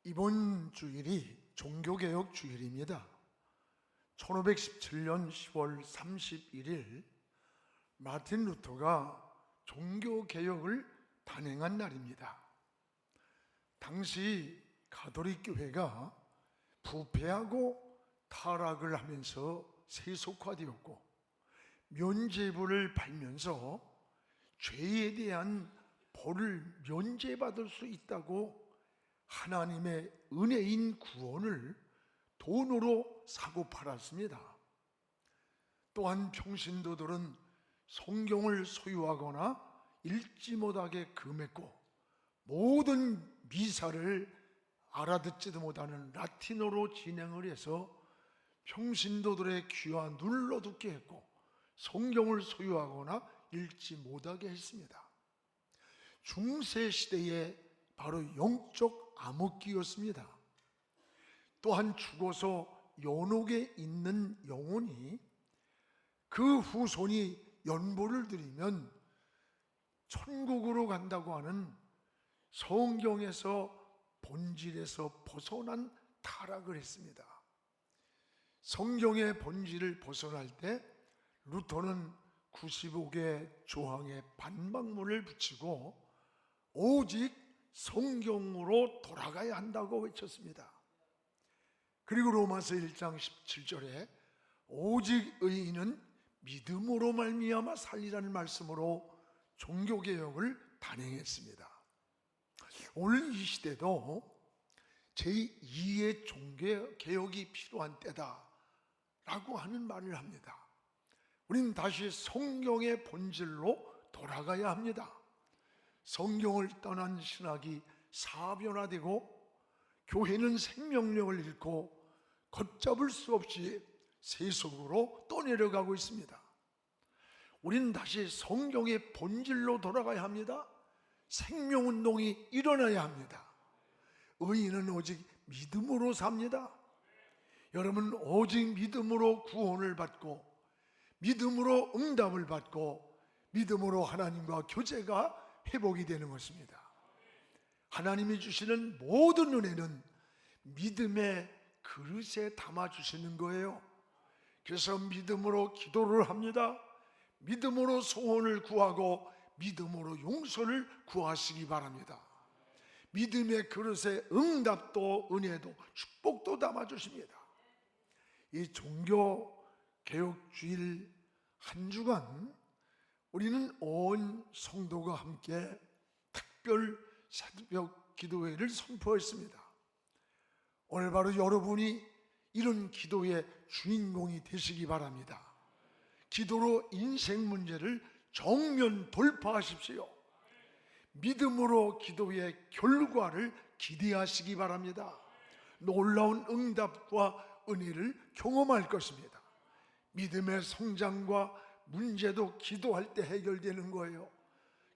이번 주일이 종교개혁 주일입니다. 1517년 10월 31일 마틴 루터가 종교개혁을 단행한 날입니다. 당시 가톨릭 교회가 부패하고 타락을 하면서 세속화되었고 면죄부를 팔면서 죄에 대한 벌을 면제받을 수 있다고 하나님의 은혜인 구원을 돈으로 사고 팔았습니다. 또한 평신도들은 성경을 소유하거나 읽지 못하게 금했고 모든 미사를 알아듣지도 못하는 라틴어로 진행을 해서 평신도들의 귀와 눌러듣게 했고 성경을 소유하거나 읽지 못하게 했습니다. 중세 시대에 바로 영적 암흑기였습니다. 또한 죽어서 연옥에 있는 영혼이 그 후손이 연보를 드리면 천국으로 간다고 하는 성경에서 본질에서 벗어난 타락을 했습니다. 성경의 본질을 벗어날 때 루터는 95개 조항의 반박문을 붙이고 오직 성경으로 돌아가야 한다고 외쳤습니다. 그리고 로마서 1장 17절에 오직 의인은 믿음으로 말미암아 살리라는 말씀으로 종교개혁을 단행했습니다. 오늘 이 시대도 제2의 종교개혁이 필요한 때다라고 하는 말을 합니다. 우리는 다시 성경의 본질로 돌아가야 합니다. 성경을 떠난 신학이 사변화되고 교회는 생명력을 잃고 걷잡을 수 없이 세속으로 떠내려가고 있습니다. 우리는 다시 성경의 본질로 돌아가야 합니다. 생명운동이 일어나야 합니다. 의인은 오직 믿음으로 삽니다. 여러분, 오직 믿음으로 구원을 받고 믿음으로 응답을 받고 믿음으로 하나님과 교제가 회복이 되는 것입니다. 하나님이 주시는 모든 은혜는 믿음의 그릇에 담아주시는 거예요. 그래서 믿음으로 기도를 합니다. 믿음으로 소원을 구하고 믿음으로 용서를 구하시기 바랍니다. 믿음의 그릇에 응답도 은혜도 축복도 담아주십니다. 이 종교개혁주일 한 주간 우리는 온 성도가 함께 특별 새벽 기도회를 선포했습니다. 오늘 바로 여러분이 이런 기도의 주인공이 되시기 바랍니다. 기도로 인생 문제를 정면 돌파하십시오. 믿음으로 기도의 결과를 기대하시기 바랍니다. 놀라운 응답과 은혜를 경험할 것입니다. 믿음의 성장과 문제도 기도할 때 해결되는 거예요.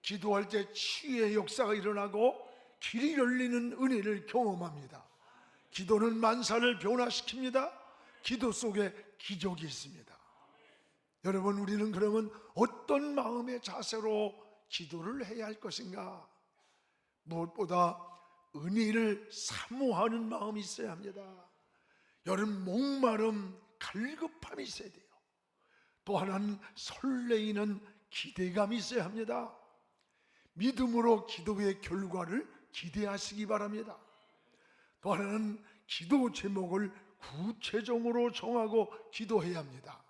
기도할 때 치유의 역사가 일어나고 길이 열리는 은혜를 경험합니다. 기도는 만사를 변화시킵니다. 기도 속에 기적이 있습니다. 여러분, 우리는 그러면 어떤 마음의 자세로 기도를 해야 할 것인가? 무엇보다 은혜를 사모하는 마음이 있어야 합니다. 여러분, 목마름, 갈급함이 있어야 돼요. 또 하나는 설레이는 기대감이 있어야 합니다. 믿음으로 기도의 결과를 기대하시기 바랍니다. 또 하나는 기도 제목을 구체적으로 정하고 기도해야 합니다.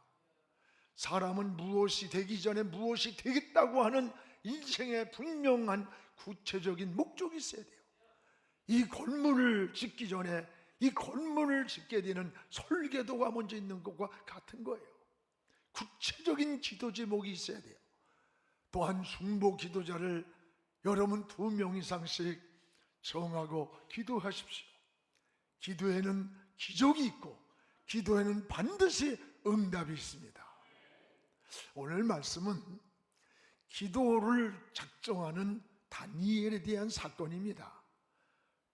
사람은 무엇이 되기 전에 무엇이 되겠다고 하는 인생의 분명한 구체적인 목적이 있어야 돼요. 이 건물을 짓기 전에 이 건물을 짓게 되는 설계도가 먼저 있는 것과 같은 거예요. 구체적인 기도 제목이 있어야 돼요. 또한 중보 기도자를 여러분 2명 이상씩 정하고 기도하십시오. 기도에는 기적이 있고 기도에는 반드시 응답이 있습니다. 오늘 말씀은 기도를 작정하는 다니엘에 대한 사건입니다.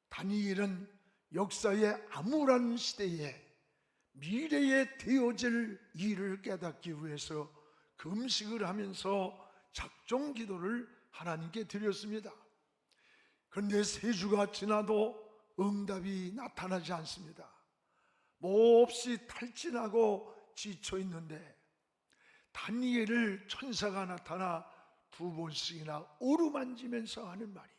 다니엘은 역사의 암울한 시대에 미래에 되어질 일을 깨닫기 위해서 금식을 하면서 작정 기도를 하나님께 드렸습니다. 그런데 3주가 지나도 응답이 나타나지 않습니다. 몹시 탈진하고 지쳐 있는데 다니엘을 천사가 나타나 두 번씩이나 오르만지면서 하는 말이,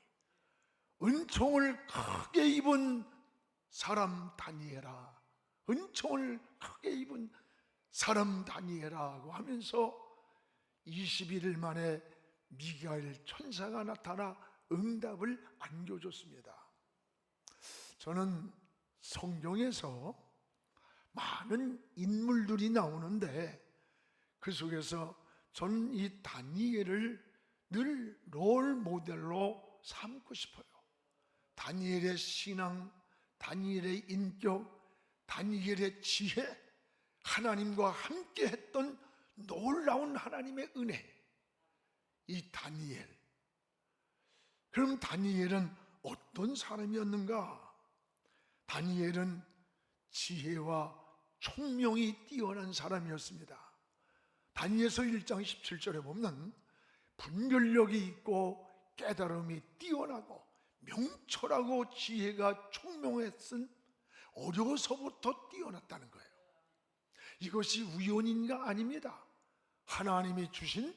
은총을 크게 입은 사람 다니엘아, 은총을 크게 입은 사람 다니엘아고 하면서 21일 만에 미가엘 천사가 나타나 응답을 안겨줬습니다. 저는 성경에서 많은 인물들이 나오는데 그 속에서 저는 이 다니엘을 늘 롤 모델로 삼고 싶어요. 다니엘의 신앙, 다니엘의 인격, 다니엘의 지혜, 하나님과 함께 했던 놀라운 하나님의 은혜, 이 다니엘. 그럼 다니엘은 어떤 사람이었는가? 다니엘은 지혜와 총명이 뛰어난 사람이었습니다. 다니엘서 1장 17절에 보면 분별력이 있고 깨달음이 뛰어나고 명철하고 지혜가 총명했은 어려서부터 뛰어났다는 거예요. 이것이 우연인가? 아닙니다. 하나님이 주신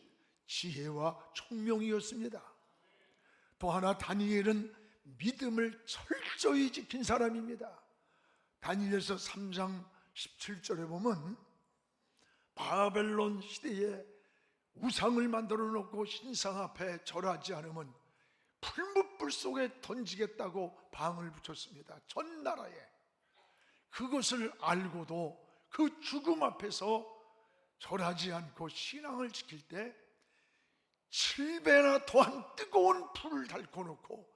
지혜와 총명이었습니다. 또 하나 다니엘은 믿음을 철저히 지킨 사람입니다. 다니엘서 3장 17절에 보면 바벨론 시대에 우상을 만들어 놓고 신상 앞에 절하지 않으면 풀무불 속에 던지겠다고 방을 붙였습니다. 전 나라에. 그것을 알고도 그 죽음 앞에서 절하지 않고 신앙을 지킬 때 7배나 더한 뜨거운 불을 달고 놓고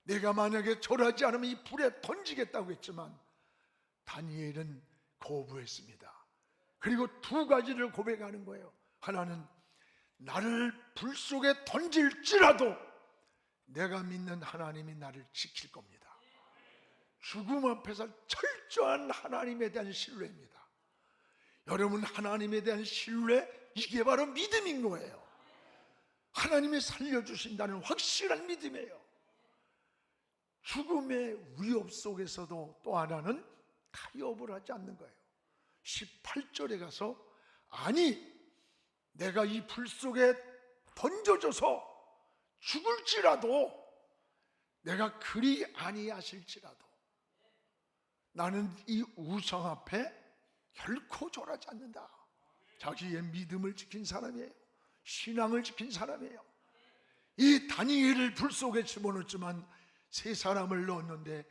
내가 만약에 절하지 않으면 이 불에 던지겠다고 했지만 다니엘은 거부했습니다. 그리고 두 가지를 고백하는 거예요. 하나는 나를 불 속에 던질지라도 내가 믿는 하나님이 나를 지킬 겁니다. 죽음 앞에서 철저한 하나님에 대한 신뢰입니다. 여러분, 하나님에 대한 신뢰, 이게 바로 믿음인 거예요. 하나님이 살려주신다는 확실한 믿음이에요. 죽음의 위협 속에서도 또 하나는 타협을 하지 않는 거예요. 18절에 가서 아니 내가 이 불 속에 던져져서 죽을지라도 내가 그리 아니하실지라도 나는 이 우상 앞에 결코 절하지 않는다. 자기의 믿음을 지킨 사람이에요. 신앙을 지킨 사람이에요. 이 다니엘을 불 속에 집어넣었지만 세 사람을 넣었는데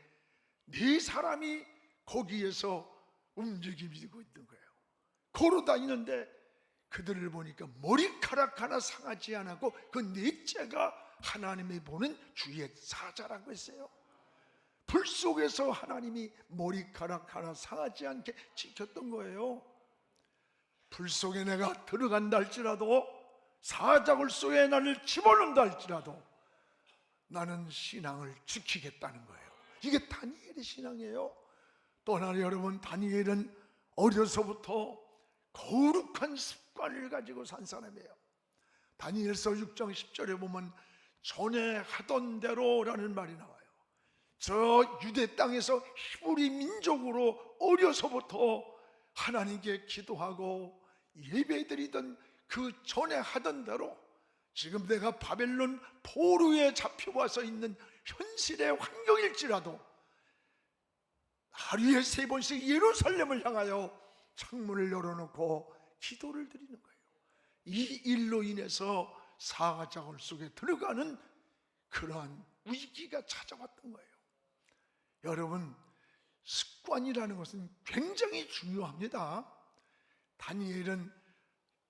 네 사람이 거기에서 움직이고 있는 거예요. 걸어 다니는데 그들을 보니까 머리카락 하나 상하지 않고 그 넷째가 하나님이 보는 주의 사자라고 했어요. 불 속에서 하나님이 머리카락 하나 상하지 않게 지켰던 거예요. 불 속에 내가 들어간다 할지라도 사자굴 속에 나를 집어넣는다 할지라도 나는 신앙을 지키겠다는 거예요. 이게 다니엘의 신앙이에요. 또 하나 여러분, 다니엘은 어려서부터 거룩한 습관을 가지고 산 사람이에요. 다니엘서 6장 10절에 보면 전에 하던 대로라는 말이 나와요. 저 유대 땅에서 히브리 민족으로 어려서부터 하나님께 기도하고 예배드리던 그 전에 하던 대로 지금 내가 바벨론 포로에 잡혀와서 있는 현실의 환경일지라도 하루에 3번씩 예루살렘을 향하여 창문을 열어놓고 기도를 드리는 거예요. 이 일로 인해서 사자굴 속에 들어가는 그러한 위기가 찾아왔던 거예요. 여러분, 습관이라는 것은 굉장히 중요합니다. 다니엘은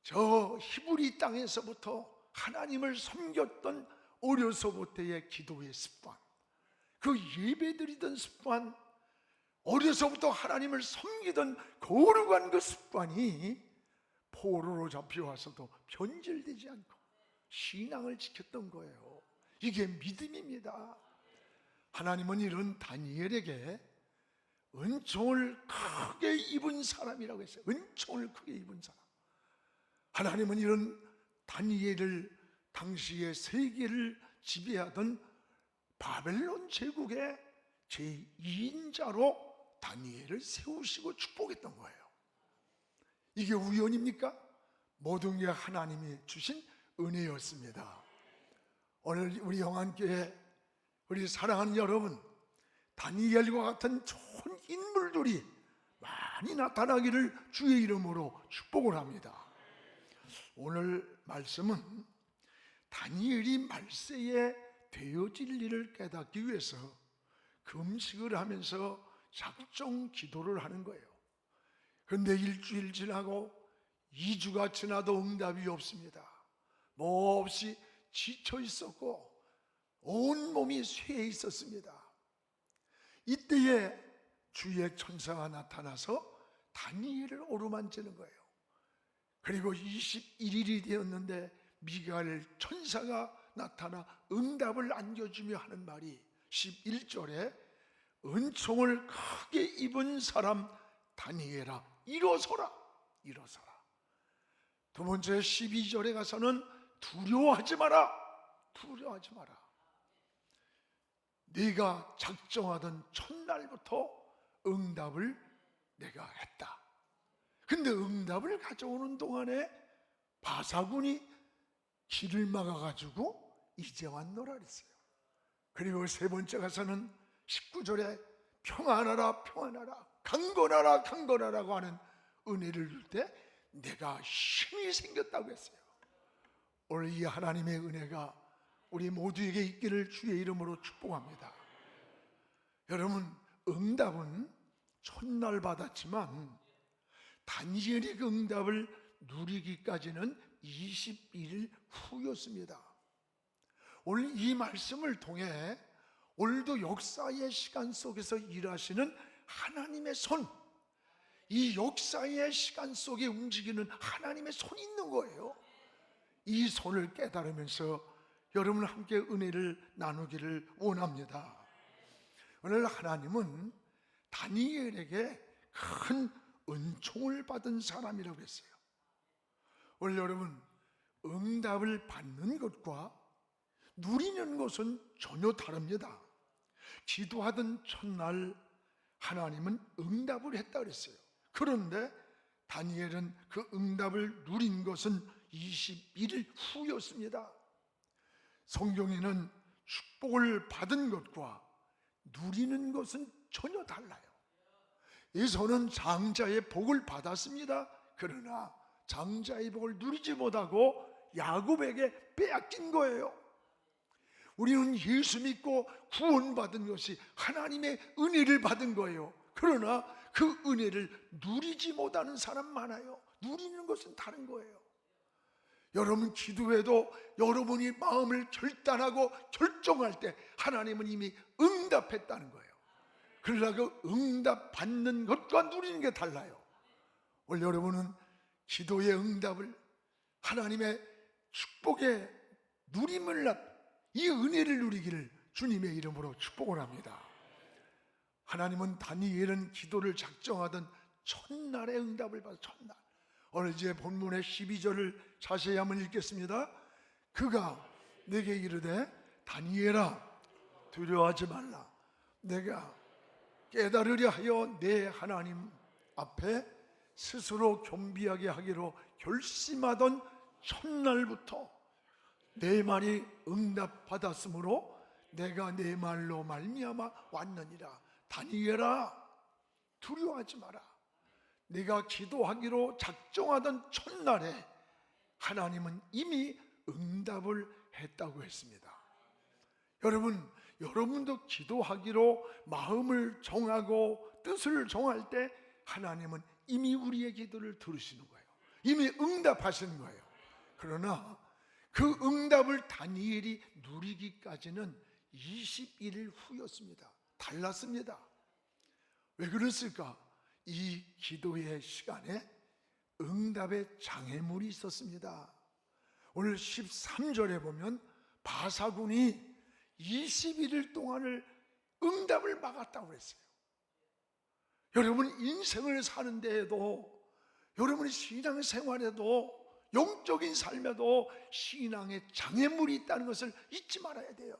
저 히브리 땅에서부터 하나님을 섬겼던 어려서부터의 기도의 습관, 그 예배드리던 습관, 어려서부터 하나님을 섬기던 거룩한 그 습관이 포로로 잡혀와서도 변질되지 않고 신앙을 지켰던 거예요. 이게 믿음입니다. 하나님은 이런 다니엘에게 은총을 크게 입은 사람이라고 했어요. 은총을 크게 입은 사람. 하나님은 이런 다니엘을 당시에 세계를 지배하던 바벨론 제국의 제2인자로 다니엘을 세우시고 축복했던 거예요. 이게 우연입니까? 모든 게 하나님이 주신 은혜였습니다. 오늘 우리 영안교회 우리 사랑하는 여러분, 다니엘과 같은 좋은 인물들이 많이 나타나기를 주의 이름으로 축복을 합니다. 오늘 말씀은 다니엘이 말세에 되어질 일을 깨닫기 위해서 금식을 하면서 작정 기도를 하는 거예요. 그런데 일주일 지나고 2주가 지나도 응답이 없습니다. 몹시 지쳐 있었고 온 몸이 쇠해 있었습니다. 이때에 주의 천사가 나타나서 다니엘을 오르만지는 거예요. 그리고 21일이 되었는데 미가엘 천사가 나타나 응답을 안겨주며 하는 말이 11절에 은총을 크게 입은 사람 다니엘아 일어서라, 일어서라. 두 번째 12절에 가서는 두려워하지 마라, 두려워하지 마라. 네가 작정하던 첫날부터 응답을 내가 했다. 근데 응답을 가져오는 동안에 바사군이 길을 막아가지고 이제 왔노라 그랬어요. 그리고 세 번째 가서는 19절에 평안하라, 평안하라, 강건하라, 강건하라고 하는 은혜를 줄 때 내가 힘이 생겼다고 했어요. 오늘 이 하나님의 은혜가 우리 모두에게 있기를 주의 이름으로 축복합니다. 여러분, 응답은 첫날 받았지만 다니엘이 그 응답을 누리기까지는 21일 후였습니다. 오늘 이 말씀을 통해 오늘도 역사의 시간 속에서 일하시는 하나님의 손, 이 역사의 시간 속에 움직이는 하나님의 손이 있는 거예요. 이 손을 깨달으면서 여러분 함께 은혜를 나누기를 원합니다. 오늘 하나님은 다니엘에게 큰 은총을 받은 사람이라고 했어요. 오늘 여러분, 응답을 받는 것과 누리는 것은 전혀 다릅니다. 기도하던 첫날 하나님은 응답을 했다 그랬어요. 그런데 다니엘은 그 응답을 누린 것은 21일 후였습니다. 성경에는 축복을 받은 것과 누리는 것은 전혀 달라요. 에서는 장자의 복을 받았습니다. 그러나 장자의 복을 누리지 못하고 야곱에게 빼앗긴 거예요. 우리는 예수 믿고 구원받은 것이 하나님의 은혜를 받은 거예요. 그러나 그 은혜를 누리지 못하는 사람 많아요. 누리는 것은 다른 거예요. 여러분 기도해도 여러분이 마음을 결단하고 결정할 때 하나님은 이미 응답했다는 거예요. 그러나 그 응답 받는 것과 누리는 게 달라요. 오늘 여러분은 기도의 응답을, 하나님의 축복의 누림을, 이 은혜를 누리기를 주님의 이름으로 축복을 합니다. 하나님은 다니엘은 기도를 작정하던 첫날에 응답을 받아. 첫날. 오늘 이제 본문의 12절을 자세히 한번 읽겠습니다. 그가 내게 이르되 다니엘아 두려워하지 말라. 내가 깨달으려 하여 내 하나님 앞에 스스로 겸비하게 하기로 결심하던 첫날부터 내 말이 응답받았으므로 내가 내 말로 말미암아 왔느니라. 다니엘아 두려워하지 마라. 네가 기도하기로 작정하던 첫날에 하나님은 이미 응답을 했다고 했습니다. 여러분도 기도하기로 마음을 정하고 뜻을 정할 때 하나님은 이미 우리의 기도를 들으시는 거예요. 이미 응답하시는 거예요. 그러나 그 응답을 다니엘이 누리기까지는 21일 후였습니다. 달랐습니다. 왜 그랬을까? 이 기도의 시간에 응답의 장애물이 있었습니다. 오늘 13절에 보면 바사군이 21일 동안을 응답을 막았다고 했어요. 여러분 인생을 사는 데에도, 여러분의 신앙생활에도, 영적인 삶에도 신앙의 장애물이 있다는 것을 잊지 말아야 돼요.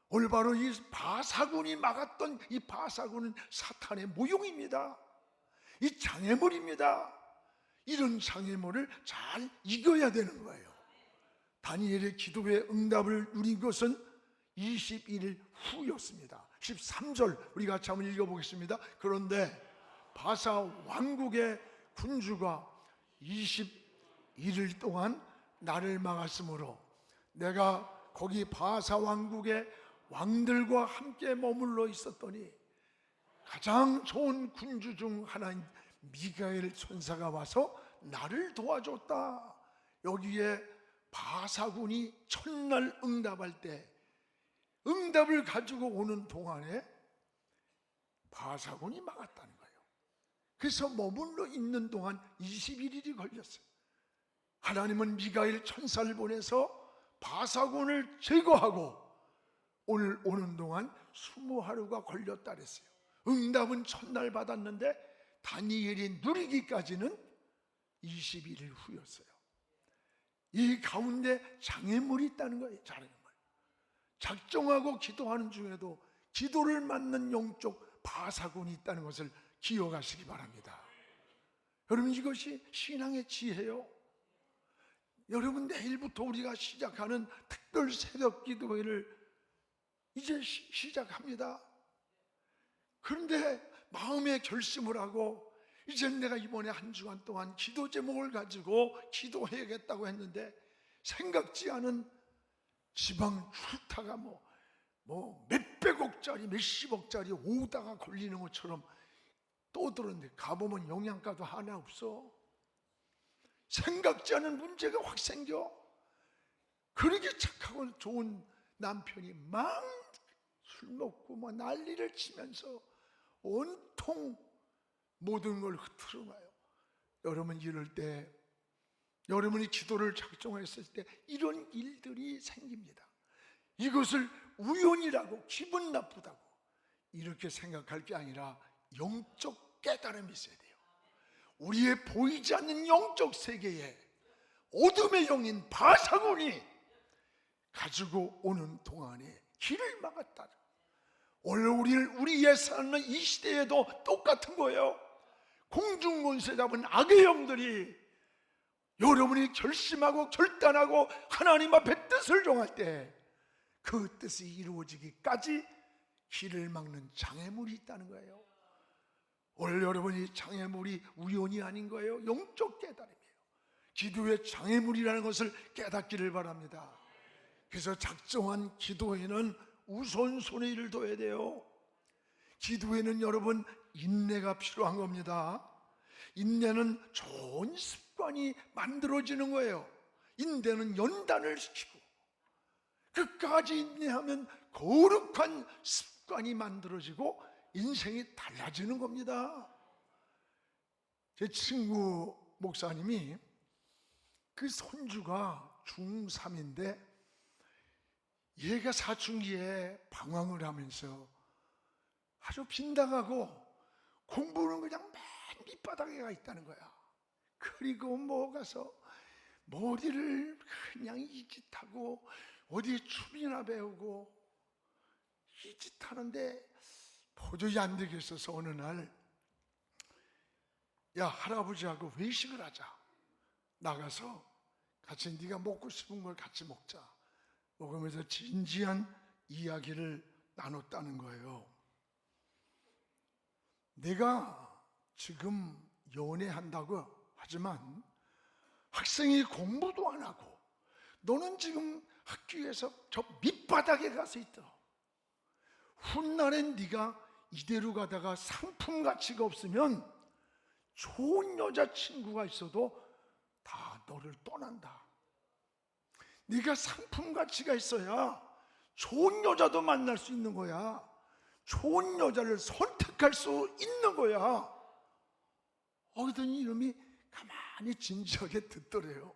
올바로 이 바사군이 막았던 이 바사군은 사탄의 모용입니다. 이 장애물입니다. 이런 장애물을 잘 이겨야 되는 거예요. 다니엘의 기도의 응답을 누린 것은 21일 후였습니다. 13절 우리 같이 한번 읽어보겠습니다. 그런데 바사 왕국의 군주가 21일 동안 나를 막았으므로 내가 거기 바사 왕국의 왕들과 함께 머물러 있었더니 가장 좋은 군주 중 하나인 미가엘 천사가 와서 나를 도와줬다. 여기에 바사군이 첫날 응답할 때 응답을 가지고 오는 동안에 바사군이 막았다는 거예요. 그래서 머물러 있는 동안 21일이 걸렸어요. 하나님은 미가엘 천사를 보내서 바사군을 제거하고 오늘 오는 동안 20하루가 걸렸다 그랬어요. 응답은 첫날 받았는데 다니엘이 누리기까지는 21일 후였어요. 이 가운데 장애물이 있다는 거예요. 장애물. 작정하고 기도하는 중에도 기도를 맞는 영적 바사군이 있다는 것을 기억하시기 바랍니다. 여러분, 이것이 신앙의 지혜예요. 여러분, 내일부터 우리가 시작하는 특별 새벽 기도회를 이제 시작합니다. 그런데 마음의 결심을 하고 이제 내가 이번에 한 주간 동안 기도 제목을 가지고 기도해야겠다고 했는데 생각지 않은 지방 출타가 뭐 몇백억짜리 몇십억짜리 오다가 걸리는 것처럼 또 들었는데 가보면 영양가도 하나 없어. 생각지 않은 문제가 확 생겨. 그렇게 착하고 좋은 남편이 막 술 먹고 뭐 난리를 치면서 온통 모든 걸 흐트러봐요. 여러분, 이럴 때 여러분이 기도를 작정했을 때 이런 일들이 생깁니다. 이것을 우연이라고 기분 나쁘다고 이렇게 생각할 게 아니라 영적 깨달음이 있어야 돼요. 우리의 보이지 않는 영적 세계에 어둠의 영인 바사군이 가지고 오는 동안에 길을 막았다. 오늘 우리의 사는 이 시대에도 똑같은 거예요. 공중권세 잡은 악의 영들이 여러분이 결심하고 결단하고 하나님 앞에 뜻을 정할 때 그 뜻이 이루어지기까지 길을 막는 장애물이 있다는 거예요. 오늘 여러분이 장애물이 우연이 아닌 거예요. 영적 깨달음이에요. 기도의 장애물이라는 것을 깨닫기를 바랍니다. 그래서 작정한 기도에는 우선순위를 둬야 돼요. 기도에는 여러분 인내가 필요한 겁니다. 인내는 좋은 습관이 만들어지는 거예요. 인내는 연단을 시키고 끝까지 인내하면 거룩한 습관이 만들어지고 인생이 달라지는 겁니다. 제 친구 목사님이 그 손주가 중3인데 얘가 사춘기에 방황을 하면서 아주 빈당하고 공부는 그냥 맨 밑바닥에 가 있다는 거야. 그리고 뭐 가서 머리를 그냥 이 짓 하고 어디 춤이나 배우고 이 짓 하는데 도저히 안 되겠어서 어느 날, 야, 할아버지하고 외식을 하자. 나가서 같이 네가 먹고 싶은 걸 같이 먹자. 먹으면서 진지한 이야기를 나눴다는 거예요. 내가 지금 연애한다고 하지만 학생이 공부도 안 하고 너는 지금 학교에서 저 밑바닥에 가서 있다. 훗날엔 네가 이대로 가다가 상품 가치가 없으면 좋은 여자친구가 있어도 다 너를 떠난다. 네가 상품 가치가 있어야 좋은 여자도 만날 수 있는 거야. 좋은 여자를 선택할 수 있는 거야. 그러더니 이놈이 가만히 진지하게 듣더래요.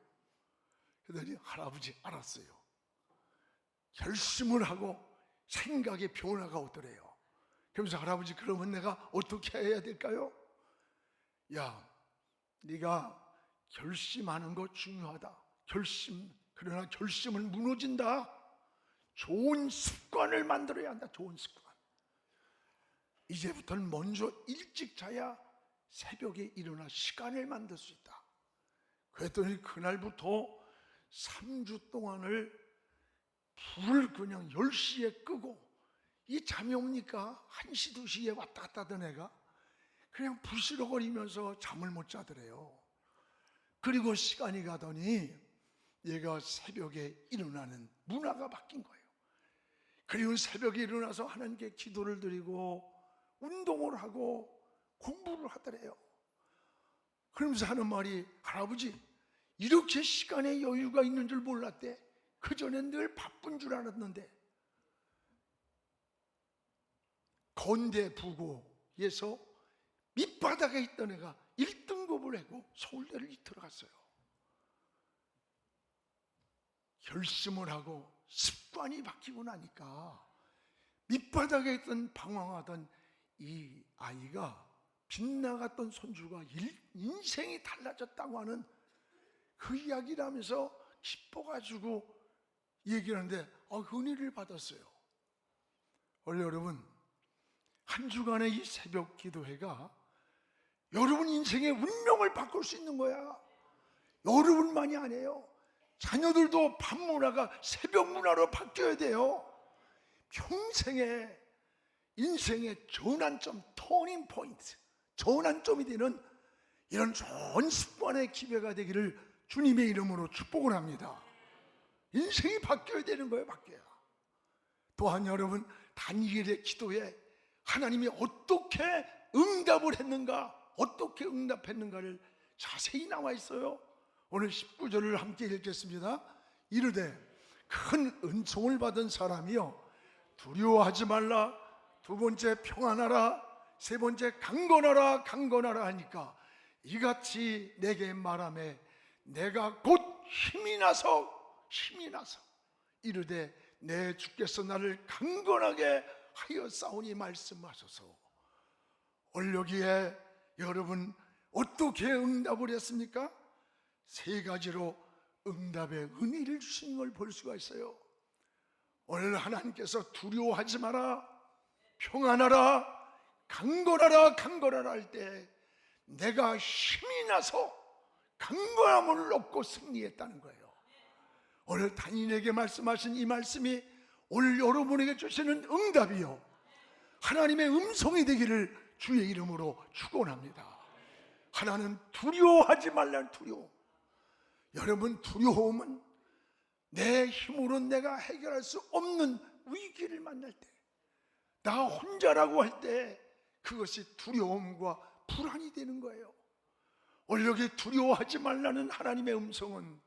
그러더니 할아버지 알았어요. 결심을 하고 생각의 변화가 오더래요. 그러면서 할아버지, 그러면 내가 어떻게 해야 될까요? 야, 네가 결심하는 거 중요하다. 그러나 결심은 무너진다. 좋은 습관을 만들어야 한다. 좋은 습관. 이제부터는 먼저 일찍 자야 새벽에 일어나 시간을 만들 수 있다. 그랬더니 그날부터 3주 동안을 불을 그냥 10시에 끄고, 이 잠이 옵니까? 1시, 2시에 왔다 갔다 하던 애가 그냥 부스럭거리면서 잠을 못 자더래요. 그리고 시간이 가더니 얘가 새벽에 일어나는 문화가 바뀐 거예요. 그리고 새벽에 일어나서 하나님께 기도를 드리고 운동을 하고 공부를 하더래요. 그러면서 하는 말이, 할아버지, 이렇게 시간에 여유가 있는 줄 몰랐대. 그전엔 늘 바쁜 줄 알았는데. 건대 부고에서 밑바닥에 있던 애가 1등급을 하고 서울대를 들어갔어요. 결심을 하고 습관이 바뀌고 나니까 밑바닥에 있던 방황하던 이 아이가, 빗나갔던 손주가 인생이 달라졌다고 하는 그 이야기를 하면서 기뻐가지고 얘기를 하는데 은혜를 받았어요. 원래 여러분, 한 주간의 이 새벽 기도회가 여러분 인생의 운명을 바꿀 수 있는 거야. 여러분만이 아니에요. 자녀들도 밤 문화가 새벽 문화로 바뀌어야 돼요. 평생의 인생의 전환점, 터닝 포인트, 전환점이 되는 이런 좋은 습관의 기회가 되기를 주님의 이름으로 축복을 합니다. 인생이 바뀌어야 되는 거예요. 바뀌어야. 또한 여러분, 다니엘의 기도에 하나님이 어떻게 응답을 했는가, 어떻게 응답했는가를 자세히 나와 있어요. 오늘 19절을 함께 읽겠습니다. 이르되 큰 은총을 받은 사람이여, 두려워하지 말라. 두 번째 평안하라. 세 번째 강건하라. 강건하라 하니까 이같이 내게 말하매 내가 곧 힘이 나서 이르되 내 주께서 나를 강건하게 하여 싸우니 말씀하소서. 오늘 여기에 여러분 어떻게 응답을 했습니까? 세 가지로 응답의 은혜를 주신 걸 볼 수가 있어요. 오늘 하나님께서 두려워하지 마라, 평안하라, 강건하라, 강건하라 할 때 내가 힘이 나서 강건함을 얻고 승리했다는 거예요. 오늘 단인에게 말씀하신 이 말씀이 오늘 여러분에게 주시는 응답이요, 하나님의 음성이 되기를 주의 이름으로 축원합니다. 하나는 두려워하지 말라는 두려움. 여러분, 두려움은 내 힘으로 내가 해결할 수 없는 위기를 만날 때, 나 혼자라고 할 때 그것이 두려움과 불안이 되는 거예요. 오늘 여기 두려워하지 말라는 하나님의 음성은,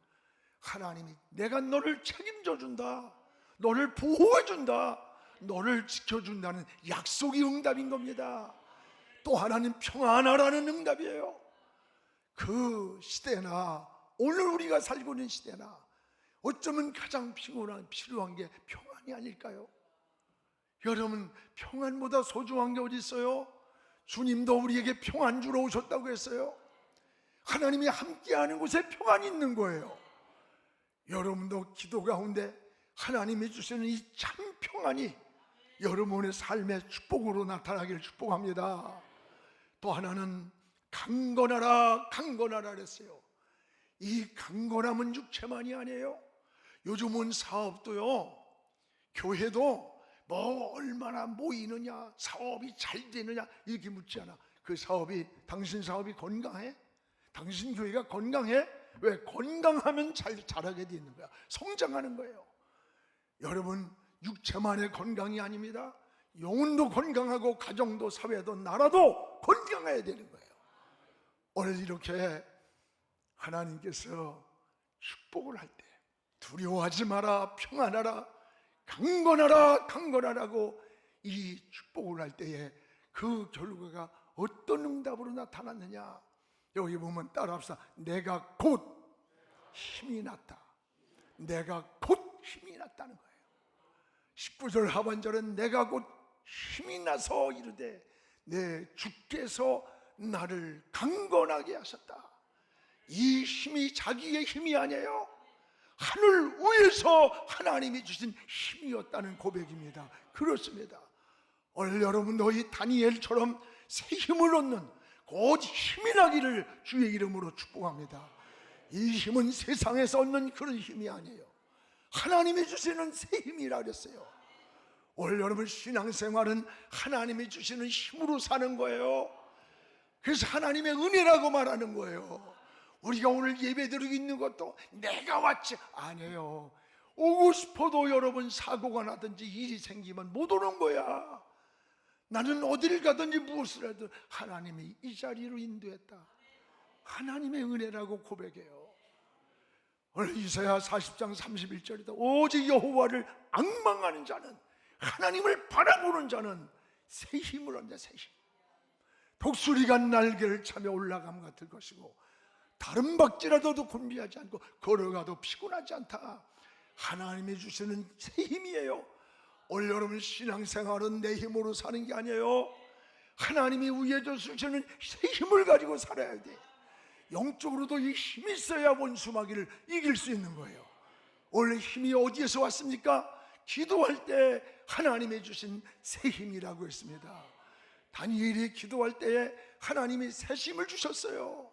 하나님이 내가 너를 책임져 준다, 너를 보호해 준다, 너를 지켜준다는 약속이 응답인 겁니다. 또 하나는 평안하라는 응답이에요. 그 시대나 오늘 우리가 살고 있는 시대나 어쩌면 가장 필요한 게 평안이 아닐까요? 여러분, 평안보다 소중한 게 어디 있어요? 주님도 우리에게 평안 주러 오셨다고 했어요. 하나님이 함께하는 곳에 평안이 있는 거예요. 여러분도 기도 가운데 하나님이 주시는 이 참 평안이 여러분의 삶의 축복으로 나타나기를 축복합니다. 또 하나는 강건하라, 강건하라 그랬어요. 이 강건함은 육체만이 아니에요. 요즘은 사업도요, 교회도 뭐 얼마나 모이느냐, 사업이 잘 되느냐 이렇게 묻지 않아. 그 사업이, 당신 사업이 건강해? 당신 교회가 건강해? 왜? 건강하면 잘하게 돼 있는 거야. 성장하는 거예요. 여러분, 육체만의 건강이 아닙니다. 영혼도 건강하고 가정도 사회도 나라도 건강해야 되는 거예요. 오늘 이렇게 하나님께서 축복을 할 때 두려워하지 마라, 평안하라, 강건하라, 강건하라고 이 축복을 할 때에 그 결과가 어떤 응답으로 나타났느냐, 여기 보면 따라합시다. 내가 곧 힘이 났다. 내가 곧 힘이 났다는 거예요. 19절 하반절은 내가 곧 힘이 나서 이르되 내 주께서 나를 강건하게 하셨다. 이 힘이 자기의 힘이 아니에요. 하늘 위에서 하나님이 주신 힘이었다는 고백입니다. 그렇습니다. 오늘 여러분도 이 다니엘처럼 새 힘을 얻는 곧 힘이 나기를 주의 이름으로 축복합니다. 이 힘은 세상에서 얻는 그런 힘이 아니에요. 하나님이 주시는 새 힘이라 그랬어요. 오늘 여러분 신앙생활은 하나님이 주시는 힘으로 사는 거예요. 그래서 하나님의 은혜라고 말하는 거예요. 우리가 오늘 예배드리고 있는 것도 내가 왔지 아니에요. 오고 싶어도 여러분 사고가 나든지 일이 생기면 못 오는 거야. 나는 어디를 가든지 무엇을 하든 하나님이 이 자리로 인도했다. 하나님의 은혜라고 고백해요. 오늘 이사야 40장 31절이다. 오직 여호와를 앙망하는 자는, 하나님을 바라보는 자는 새 힘을 얻는다. 새 힘. 독수리가 날개를 차며 올라감 같을 것이고 다른 박쥐라도 곤비하지 않고 걸어가도 피곤하지 않다. 하나님이 주시는 새 힘이에요. 오늘 여러분 신앙생활은 내 힘으로 사는 게 아니에요. 하나님이 위에 주시는 새 힘을 가지고 살아야 돼. 영적으로도 이 힘이 있어야 원수마귀를 이길 수 있는 거예요. 원래 힘이 어디에서 왔습니까? 기도할 때 하나님이 주신 새 힘이라고 했습니다. 다니엘이 기도할 때에 하나님이 새 힘을 주셨어요.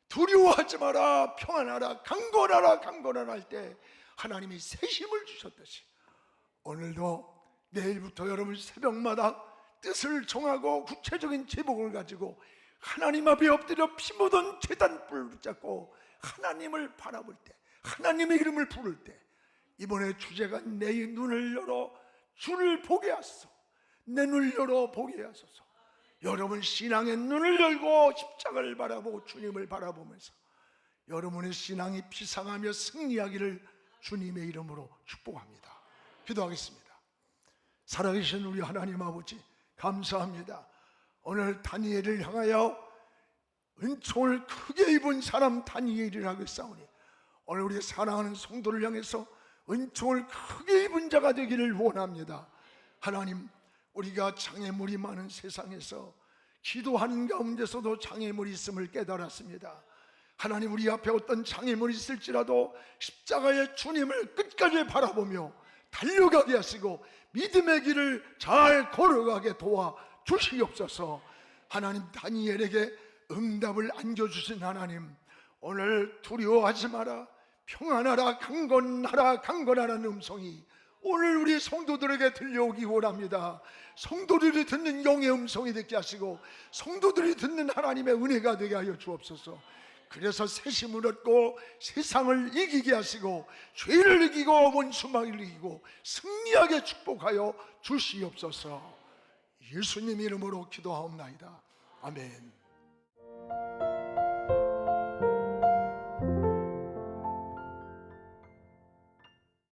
두려워하지 마라, 평안하라, 강건하라, 강건하라 할 때 하나님이 새 힘을 주셨듯이 오늘도 내일부터 여러분 새벽마다 뜻을 정하고 구체적인 제목을 가지고 하나님 앞에 엎드려 피 묻은 제단불을 붙잡고 하나님을 바라볼 때, 하나님의 이름을 부를 때, 이번에 주제가 내 눈을 열어 주를 보게 하소서, 내 눈을 열어 보게 하소서. 여러분 신앙의 눈을 열고 십자가를 바라보고 주님을 바라보면서 여러분의 신앙이 비상하며 승리하기를 주님의 이름으로 축복합니다. 기도하겠습니다. 살아계신 우리 하나님 아버지 감사합니다. 오늘 다니엘을 향하여 은총을 크게 입은 사람 다니엘이라고 했사오니 오늘 우리 사랑하는 성도를 향해서 은총을 크게 입은 자가 되기를 원합니다. 하나님, 우리가 장애물이 많은 세상에서 기도하는 가운데서도 장애물이 있음을 깨달았습니다. 하나님, 우리 앞에 어떤 장애물이 있을지라도 십자가의 주님을 끝까지 바라보며 달려가게 하시고 믿음의 길을 잘 걸어가게 도와 주시옵소서. 하나님, 다니엘에게 응답을 안겨주신 하나님, 오늘 두려워하지 마라, 평안하라, 강건하라, 강건하라는 음성이 오늘 우리 성도들에게 들려오기 원합니다. 성도들이 듣는 영의 음성이 되게 하시고 성도들이 듣는 하나님의 은혜가 되게 하여 주옵소서. 그래서 새 힘을 얻고 세상을 이기게 하시고 죄를 이기고 원수마귀를 이기고 승리하게 축복하여 주시옵소서. 예수님 이름으로 기도하옵나이다. 아멘.